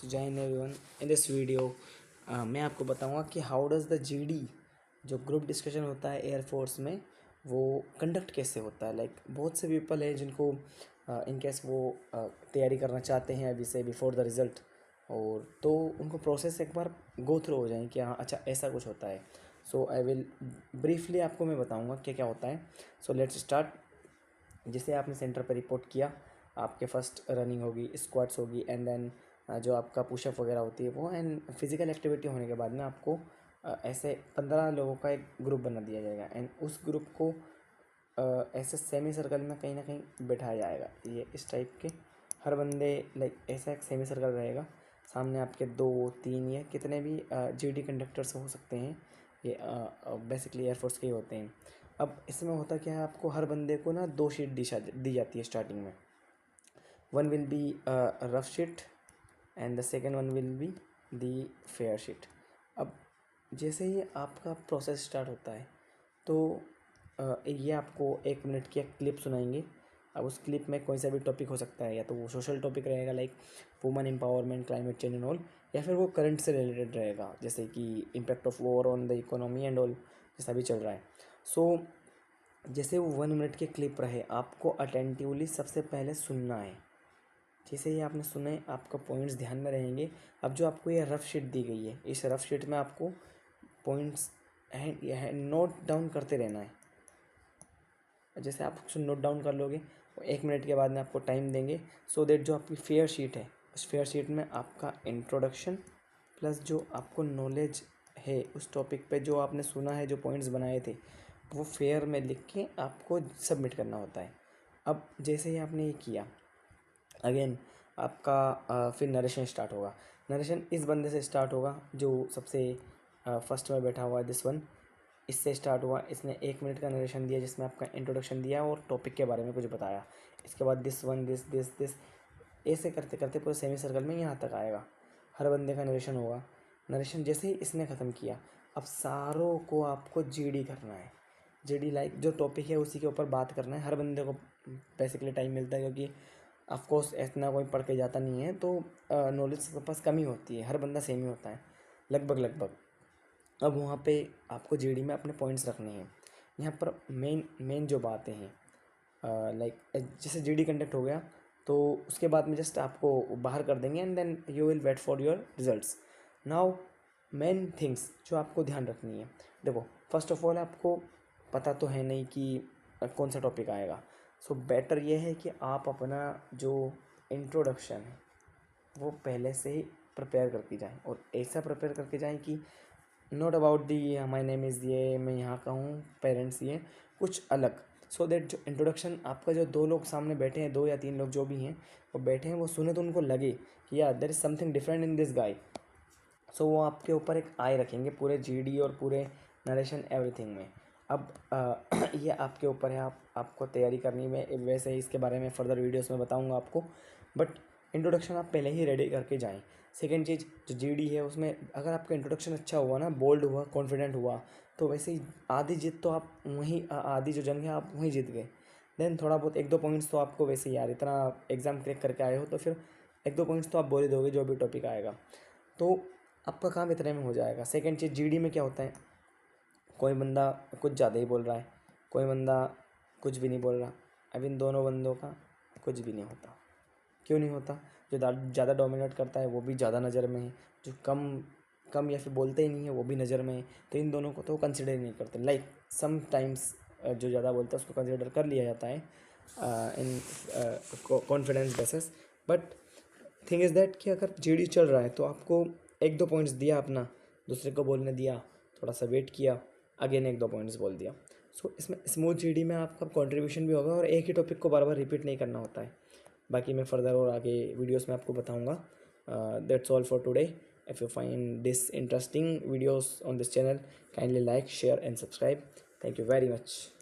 सो जय Hind everyone. In this video मैं आपको बताऊंगा कि हाउ डज़ द जीडी जो ग्रुप डिस्कशन होता है एयरफोर्स में वो कंडक्ट कैसे होता है। लाइक बहुत से पीपल हैं जिनको इन केस वो तैयारी करना चाहते हैं अभी से बिफोर द रिज़ल्ट, और तो उनको प्रोसेस एक बार गो थ्रू हो जाए कि हाँ अच्छा ऐसा कुछ होता है। सो आई विल ब्रीफली आपको मैं बताऊँगा क्या क्या होता है। So let's start. जिसे आपने सेंटर पर रिपोर्ट किया, आपके फर्स्ट रनिंग होगी, स्क्वाट्स होगी, एंड देन जो आपका पुशअप वगैरह होती है वो, एंड फिजिकल एक्टिविटी होने के बाद में आपको ऐसे 15 लोगों का एक ग्रुप बना दिया जाएगा, एंड उस ग्रुप को ऐसे सेमी सर्कल में कहीं ना कहीं बैठाया जाएगा। ये इस टाइप के हर बंदे लाइक ऐसा एक सेमी सर्कल रहेगा। सामने आपके 2-3 या कितने भी जीडी कंडक्टर्स हो सकते हैं, ये बेसिकली एयरफोर्स के ही होते हैं। अब इसमें होता क्या है, आपको हर बंदे को ना 2 शीट दी जाती है स्टार्टिंग में। One will be rough sheet and the second one will be the fair sheet. अब जैसे ही आपका प्रोसेस स्टार्ट होता है तो ये आपको 1 मिनट की एक क्लिप सुनाएंगे। अब उस क्लिप में कोई सा भी टॉपिक हो सकता है, या तो वो सोशल टॉपिक रहेगा like women empowerment, climate change and all, या फिर वो करंट से रिलेटेड रहेगा जैसे कि impact of war on the economy and all, जैसा भी चल रहा है। सो जैसे वो 1 मिनट की क्लिप रहे, आपको अटेंटिवली सबसे पहले सुनना है। जैसे ही आपने सुने, आपका पॉइंट्स ध्यान में रहेंगे। अब जो आपको ये रफ शीट दी गई है, इस रफ शीट में आपको पॉइंट्स नोट डाउन करते रहना है। जैसे आप कुछ नोट डाउन कर लोगे, 1 मिनट के बाद में आपको टाइम देंगे, सो दैट जो आपकी फेयर शीट है, उस फेयर शीट में आपका इंट्रोडक्शन प्लस जो आपको नॉलेज है उस टॉपिक पे जो आपने सुना है, जो पॉइंट्स बनाए थे, वो फेयर में लिख के आपको सबमिट करना होता है। अब जैसे ही आपने ये किया, अगेन आपका फिर नरेशन स्टार्ट होगा। नरेशन इस बंदे से स्टार्ट होगा जो सबसे फर्स्ट में बैठा हुआ है, दिस वन। इससे स्टार्ट हुआ, इसने 1 मिनट का नरेशन दिया जिसमें आपका इंट्रोडक्शन दिया और टॉपिक के बारे में कुछ बताया। इसके बाद this one, this this this, ऐसे करते करते पूरे सेमी सर्कल में यहाँ तक आएगा। हर बंदे का नरेशन होगा। नरेशन जैसे ही इसने ख़त्म किया, अब सारों को आपको जीडी करना है। जीडी लाइक जो टॉपिक है उसी के ऊपर बात करना है। हर बंदे को बेसिकली टाइम मिलता है क्योंकि ऑफकोर्स इतना कोई पढ़ के जाता नहीं है, तो नॉलेज सबके पास कम ही होती है। हर बंदा सेम ही होता है लगभग लगभग। अब वहाँ पे आपको जीडी में अपने पॉइंट्स रखने हैं। यहाँ पर मेन मेन जो बातें हैं, लाइक जैसे जीडी कंडक्ट हो गया तो उसके बाद में जस्ट आपको बाहर कर देंगे, and then you will wait for your results. Now main things जो आपको ध्यान रखनी है, देखो फर्स्ट ऑफ ऑल आपको पता तो है नहीं कि कौन सा टॉपिक आएगा। सो बेटर ये है कि आप अपना जो इंट्रोडक्शन है वो पहले से ही प्रिपेयर करके जाएं, और ऐसा प्रिपेयर करके जाएं कि not about the my name is ये, मैं यहाँ का हूँ, पेरेंट्स ये, कुछ अलग। सो दैट जो इंट्रोडक्शन आपका, जो 2 लोग सामने बैठे हैं, 2 या 3 लोग जो भी हैं वो बैठे हैं, वो सुने तो उनको लगे कि यार there is something different in this guy. So वो आपके ऊपर एक आई रखेंगे पूरे जीडी और पूरे नरेशन एवरीथिंग में। अब ये आपके ऊपर है, आपको तैयारी करनी में। वैसे ही इसके बारे में फर्दर वीडियोस में बताऊंगा आपको, बट इंट्रोडक्शन आप पहले ही रेडी करके जाएं। सेकेंड चीज़, जो जीडी है उसमें अगर आपका इंट्रोडक्शन अच्छा हुआ ना, बोल्ड हुआ, कॉन्फिडेंट हुआ, तो वैसे ही आधी जीत तो आप वहीं, आधी जो जंग है आप वहीं जीत गए। देन थोड़ा बहुत 1-2 पॉइंट्स तो आपको वैसे ही, यार इतना एग्ज़ाम क्रैक करके आए हो तो फिर 1-2 पॉइंट्स तो आप बोल ही दोगे जो भी टॉपिक आएगा, तो आपका काम इतने में हो जाएगा। सेकंड चीज़, जीडी में क्या होता है, कोई बंदा कुछ ज़्यादा ही बोल रहा है, कोई बंदा कुछ भी नहीं बोल रहा। अब इन दोनों बंदों का कुछ भी नहीं होता। क्यों नहीं होता? जो ज़्यादा डोमिनेट करता है वो भी ज़्यादा नज़र में है, जो कम कम या फिर बोलते ही नहीं है वो भी नज़र में है, तो इन दोनों को तो कंसिडर ही नहीं करते। लाइक समटाइम्स जो ज़्यादा बोलता है उसको कंसिडर कर लिया जाता है in confidence basis. But thing is that कि अगर जीडी चल रहा है तो आपको 1-2 पॉइंट्स दिया अपना, दूसरे को बोलने दिया, थोड़ा सा वेट किया, अगेन 1-2 पॉइंट्स बोल दिया। सो इसमें स्मूथ जीडी में आपका कंट्रीब्यूशन भी होगा और एक ही टॉपिक को बार बार रिपीट नहीं करना होता है। बाकी मैं फर्दर और आगे वीडियोस में आपको बताऊंगा। That's all for today. If you find this interesting videos on this channel, kindly like, share and subscribe. Thank you very much.